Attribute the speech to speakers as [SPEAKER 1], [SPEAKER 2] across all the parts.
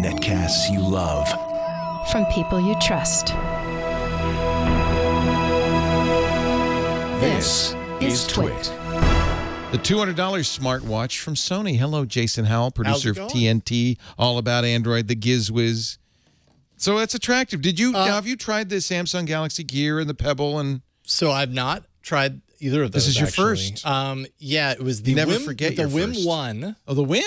[SPEAKER 1] Netcasts you love.
[SPEAKER 2] From people you trust.
[SPEAKER 1] This is Twit.
[SPEAKER 3] The $200 smartwatch from Sony. Hello, Jason Howell, producer of TNT, all about Android, the GizWiz. So that's attractive. Did you have you tried the Samsung Galaxy Gear and the Pebble? And
[SPEAKER 4] so I've not tried either of those.
[SPEAKER 3] This is your
[SPEAKER 4] actually.
[SPEAKER 3] first.
[SPEAKER 4] Yeah, it was the
[SPEAKER 3] Never
[SPEAKER 4] Whim,
[SPEAKER 3] forget
[SPEAKER 4] the
[SPEAKER 3] your
[SPEAKER 4] Whim
[SPEAKER 3] first.
[SPEAKER 4] 1
[SPEAKER 3] the Whim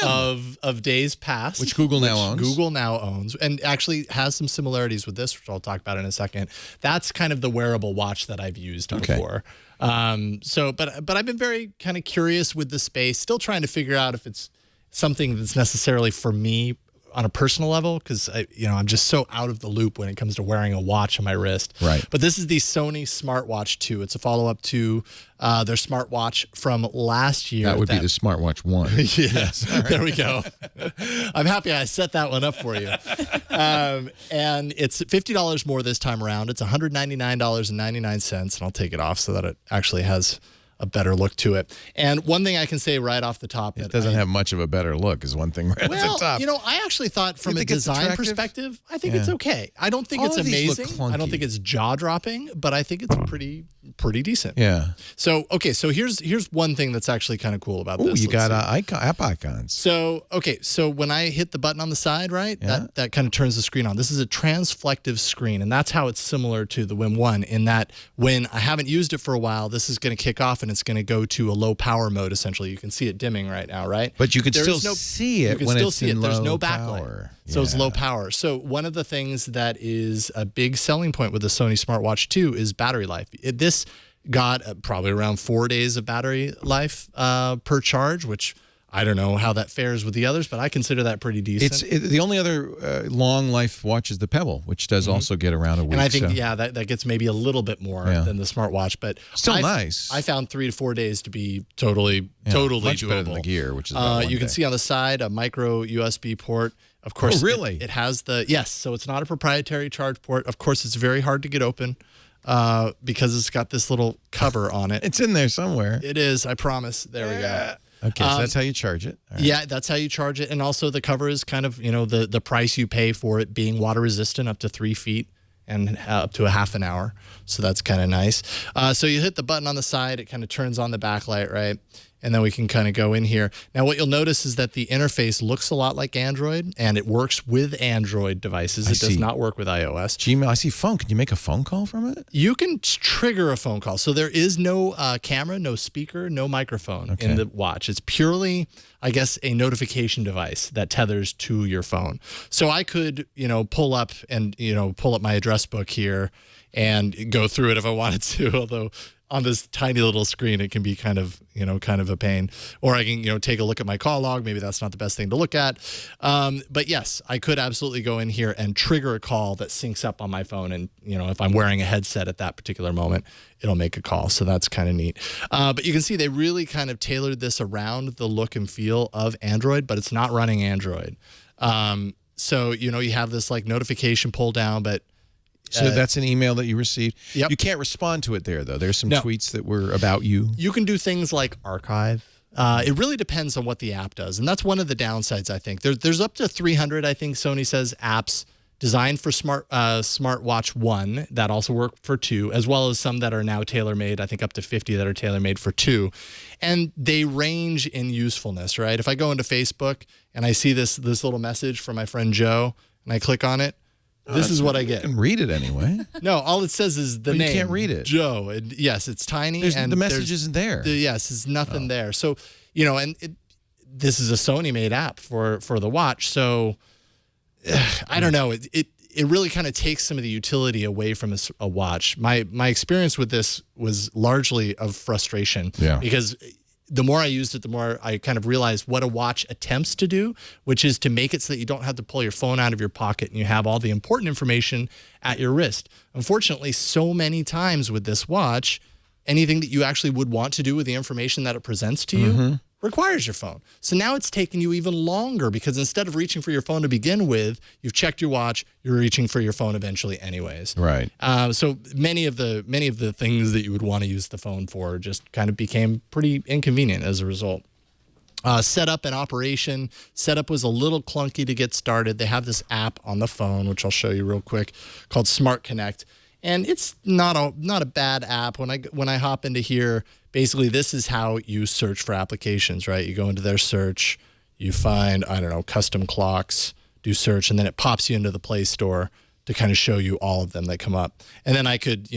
[SPEAKER 4] of days past,
[SPEAKER 3] which Google now owns.
[SPEAKER 4] Google now owns, and actually has some similarities with this, which I'll talk about in a second. That's kind of the wearable watch that I've used before. But I've been very kind of curious with the space, still trying to figure out if it's something that's necessarily for me on a personal level, because I'm just so out of the loop when it comes to wearing a watch on my wrist.
[SPEAKER 3] Right.
[SPEAKER 4] But this is the Sony SmartWatch 2. It's a follow-up to their smartwatch from last year.
[SPEAKER 3] That would be the SmartWatch 1.
[SPEAKER 4] Yes, right. There we go. I'm happy I set that one up for you. And it's $50 more this time around. It's $199.99, and I'll take it off so that it actually has a better look to it. And one thing I can say right off the top,
[SPEAKER 3] it doesn't have much of a better look is one thing right off the top.
[SPEAKER 4] I actually thought from a design perspective, I think it's okay. I don't think it's amazing. I don't think it's jaw-dropping, but I think it's pretty decent.
[SPEAKER 3] Yeah.
[SPEAKER 4] So, so here's one thing that's actually kind of cool about this.
[SPEAKER 3] Oh, you got app icons.
[SPEAKER 4] So, so when I hit the button on the side, right, that kind of turns the screen on. This is a transflective screen, and that's how it's similar to the Whim 1 in that when I haven't used it for a while, this is going to kick off and it's going to go to a low power mode, essentially. You can see it dimming right now, right?
[SPEAKER 3] But you can still see it when it's in low
[SPEAKER 4] There's no backlight. So it's low power. So one of the things that is a big selling point with the Sony SmartWatch 2 is battery life. This got probably around 4 days of battery life per charge, which I don't know how that fares with the others, but I consider that pretty decent.
[SPEAKER 3] The only other long life watch is the Pebble, which does also get around a week.
[SPEAKER 4] And I think, that gets maybe a little bit more than the smartwatch, but
[SPEAKER 3] still nice.
[SPEAKER 4] I found 3 to 4 days to be totally
[SPEAKER 3] much
[SPEAKER 4] doable.
[SPEAKER 3] better than the Gear, which is about
[SPEAKER 4] you can see on the side a micro USB port. Of course,
[SPEAKER 3] really?
[SPEAKER 4] It has so it's not a proprietary charge port. Of course, it's very hard to get open because it's got this little cover on it.
[SPEAKER 3] It's in there somewhere.
[SPEAKER 4] It is, I promise. There we go.
[SPEAKER 3] Okay, so that's how you charge it.
[SPEAKER 4] Right. Yeah, that's how you charge it. And also the cover is kind of, the price you pay for it being water resistant up to 3 feet and up to a half an hour. So that's kind of nice. So you hit the button on the side, it kind of turns on the backlight, right? And then we can kind of go in here. Now, what you'll notice is that the interface looks a lot like Android, and it works with Android devices. It does not work with iOS.
[SPEAKER 3] Gmail, I see phone. Can you make a phone call from it?
[SPEAKER 4] You can trigger a phone call. So there is no camera, no speaker, no microphone in the watch. It's purely, I guess, a notification device that tethers to your phone. So I could, pull up my address book here and go through it if I wanted to, although on this tiny little screen, it can be kind of a pain. Or I can, take a look at my call log. Maybe that's not the best thing to look at. But yes, I could absolutely go in here and trigger a call that syncs up on my phone. And, if I'm wearing a headset at that particular moment, it'll make a call. So that's kind of neat. But you can see they really kind of tailored this around the look and feel of Android, but it's not running Android. So, you have this like notification pull down, but
[SPEAKER 3] so that's an email that you received.
[SPEAKER 4] Yep.
[SPEAKER 3] You can't respond to it there, though. There's some tweets that were about you.
[SPEAKER 4] You can do things like archive. It really depends on what the app does. And that's one of the downsides, I think. There's up to 300, I think Sony says, apps designed for SmartWatch 1 that also work for 2, as well as some that are now tailor-made, I think up to 50 that are tailor-made for 2. And they range in usefulness, right? If I go into Facebook and I see this little message from my friend Joe and I click on it, this is what I get.
[SPEAKER 3] You can read it anyway.
[SPEAKER 4] No, all it says is the name.
[SPEAKER 3] You can't read it.
[SPEAKER 4] Joe. And yes, it's tiny. And
[SPEAKER 3] the message isn't there.
[SPEAKER 4] Yes, there's nothing there. So, this is a Sony-made app for the watch. So, I don't know. It really kind of takes some of the utility away from a watch. My experience with this was largely of frustration.
[SPEAKER 3] Yeah.
[SPEAKER 4] Because the more I used it, the more I kind of realized what a watch attempts to do, which is to make it so that you don't have to pull your phone out of your pocket and you have all the important information at your wrist. Unfortunately, so many times with this watch, anything that you actually would want to do with the information that it presents to you requires your phone. So now it's taken you even longer because instead of reaching for your phone to begin with, you've checked your watch, you're reaching for your phone eventually anyways.
[SPEAKER 3] Right.
[SPEAKER 4] So many of the things that you would want to use the phone for just kind of became pretty inconvenient as a result. Setup and operation. Setup was a little clunky to get started. They have this app on the phone, which I'll show you real quick, called Smart Connect. And it's not a bad app. When I hop into here, basically this is how you search for applications, right? You go into their search, you find, I don't know, custom clocks, do search, and then it pops you into the Play Store to kind of show you all of them that come up. And then I could,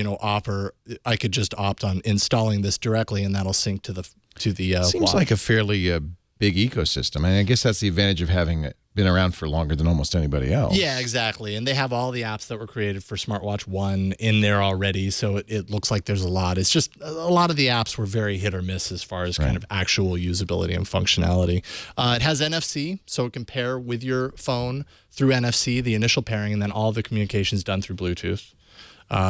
[SPEAKER 4] I could just opt on installing this directly, and that'll sync to the
[SPEAKER 3] Seems
[SPEAKER 4] watch.
[SPEAKER 3] like a fairly big ecosystem. I guess that's the advantage of having been around for longer than almost anybody else.
[SPEAKER 4] Yeah, exactly. And they have all the apps that were created for SmartWatch 1 in there already, so it looks like there's a lot. It's just a lot of the apps were very hit or miss as far as kind of actual usability and functionality. It has NFC, so it can pair with your phone through NFC, the initial pairing, and then all the communications done through Bluetooth.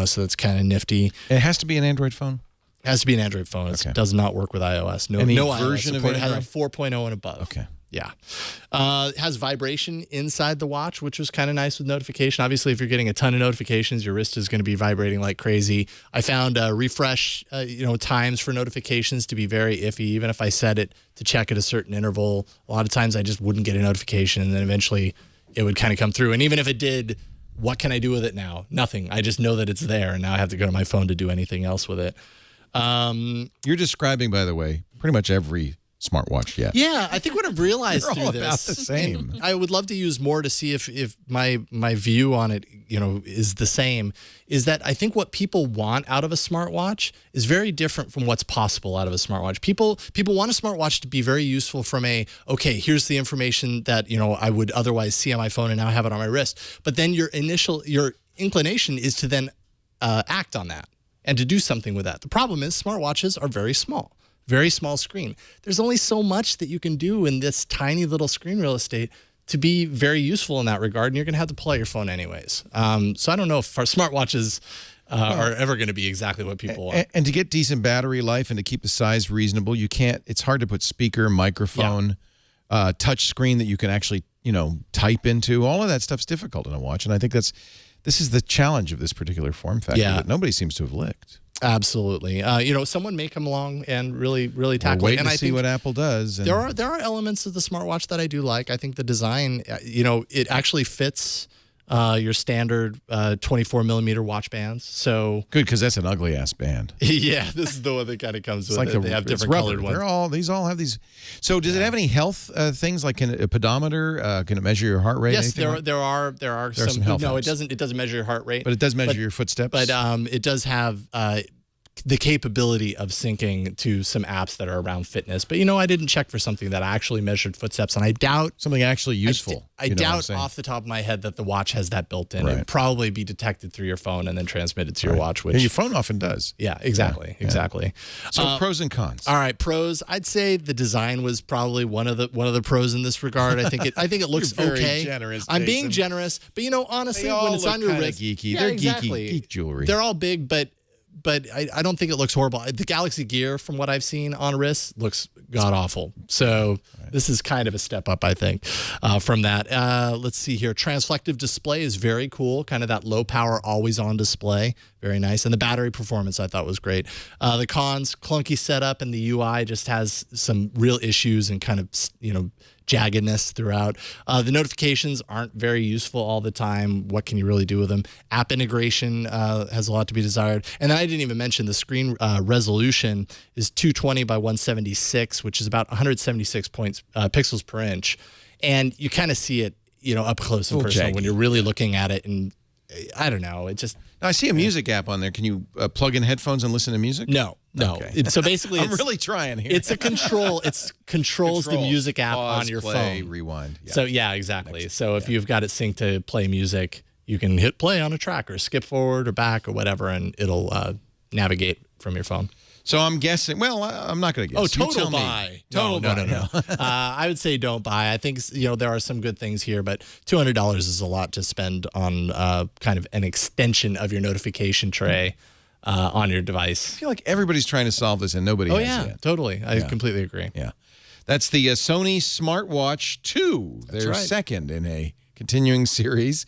[SPEAKER 4] So that's kind of nifty.
[SPEAKER 3] It has to be an Android phone?
[SPEAKER 4] It has to be an Android phone. It does not work with iOS. No
[SPEAKER 3] version
[SPEAKER 4] iOS
[SPEAKER 3] of
[SPEAKER 4] support.
[SPEAKER 3] Android?
[SPEAKER 4] It has a 4.0 and above.
[SPEAKER 3] Okay.
[SPEAKER 4] Yeah. It has vibration inside the watch, which was kind of nice with notification. Obviously, if you're getting a ton of notifications, your wrist is going to be vibrating like crazy. I found refresh times for notifications to be very iffy. Even if I set it to check at a certain interval, a lot of times I just wouldn't get a notification, and then eventually it would kind of come through. And even if it did, what can I do with it now? Nothing. I just know that it's there, and now I have to go to my phone to do anything else with it.
[SPEAKER 3] You're describing, by the way, pretty much every smartwatch yet.
[SPEAKER 4] Yeah, I think what I've realized
[SPEAKER 3] They're
[SPEAKER 4] through
[SPEAKER 3] all
[SPEAKER 4] this,
[SPEAKER 3] about the same.
[SPEAKER 4] and I would love to use more to see if my view on it, is the same, is that I think what people want out of a smartwatch is very different from what's possible out of a smartwatch. People want a smartwatch to be very useful from okay, here's the information that, I would otherwise see on my phone and now have it on my wrist. But then your inclination is to then act on that and to do something with that. The problem is smartwatches are very small screen. There's only so much that you can do in this tiny little screen real estate to be very useful in that regard, and you're going to have to pull out your phone anyways. So I don't know if our smartwatches are ever going to be exactly what people want.
[SPEAKER 3] And to get decent battery life and to keep the size reasonable, it's hard to put speaker, microphone, touch screen that you can actually, type into. All of that stuff's difficult in a watch, and I think this is the challenge of this particular form factor that nobody seems to have licked.
[SPEAKER 4] Absolutely. Someone may come along and really, really tackle it.
[SPEAKER 3] And I see what Apple does.
[SPEAKER 4] There are elements of the smartwatch that I do like. I think the design, it actually fits your standard 24mm watch bands. So
[SPEAKER 3] good, because that's an ugly ass band.
[SPEAKER 4] Yeah, this is the one that kind of comes with it. They have different colored ones.
[SPEAKER 3] These all have these. So does it have any health things like a pedometer? Can it measure your heart rate?
[SPEAKER 4] Yes, there are some health. No,
[SPEAKER 3] apps.
[SPEAKER 4] It doesn't measure your heart rate,
[SPEAKER 3] but it does measure your footsteps.
[SPEAKER 4] But it does have the capability of syncing to some apps that are around fitness. But, I didn't check for something that actually measured footsteps, and I doubt...
[SPEAKER 3] Something actually useful.
[SPEAKER 4] I doubt off the top of my head that the watch has that built in. It would probably be detected through your phone and then transmitted to your watch, which...
[SPEAKER 3] your phone often does.
[SPEAKER 4] Yeah, exactly.
[SPEAKER 3] So pros and cons.
[SPEAKER 4] All right, pros. I'd say the design was probably one of the pros in this regard. I think it looks okay.
[SPEAKER 3] Generous,
[SPEAKER 4] I'm being generous, but honestly, when it's on your wrist,
[SPEAKER 3] geeky. They're geek jewelry.
[SPEAKER 4] They're all big, but I don't think it looks horrible. The Galaxy Gear, from what I've seen on wrist, looks god-awful. So this is kind of a step up, I think, from that. Let's see here. Transflective display is very cool, kind of that low-power, always-on display. Very nice. And the battery performance, I thought, was great. The cons, clunky setup, and the UI just has some real issues and kind of, jaggedness throughout. The notifications aren't very useful all the time. What can you really do with them? App integration has a lot to be desired. And then I didn't even mention the screen resolution is 220 by 176, which is about 176 pixels per inch. And you kind of see it, up close and personal when you're really looking at it. And I don't know. It just...
[SPEAKER 3] Now, I see a music app on there. Can you plug in headphones and listen to music?
[SPEAKER 4] No. Okay. So basically,
[SPEAKER 3] I'm really trying here.
[SPEAKER 4] It's a control. It controls the music app
[SPEAKER 3] pause,
[SPEAKER 4] on your
[SPEAKER 3] play,
[SPEAKER 4] phone.
[SPEAKER 3] Rewind. Yeah.
[SPEAKER 4] So exactly. So if you've got it synced to play music, you can hit play on a track or skip forward or back or whatever, and it'll navigate from your phone.
[SPEAKER 3] So I'm guessing. Well, I'm not going to guess.
[SPEAKER 4] Oh, total buy.
[SPEAKER 3] Total buy.
[SPEAKER 4] No. I would say don't buy. I think there are some good things here, but $200 is a lot to spend on kind of an extension of your notification tray on your device.
[SPEAKER 3] I feel like everybody's trying to solve this and nobody has yet.
[SPEAKER 4] Totally. I completely agree.
[SPEAKER 3] Yeah. That's the Sony SmartWatch 2. Their second in a continuing series.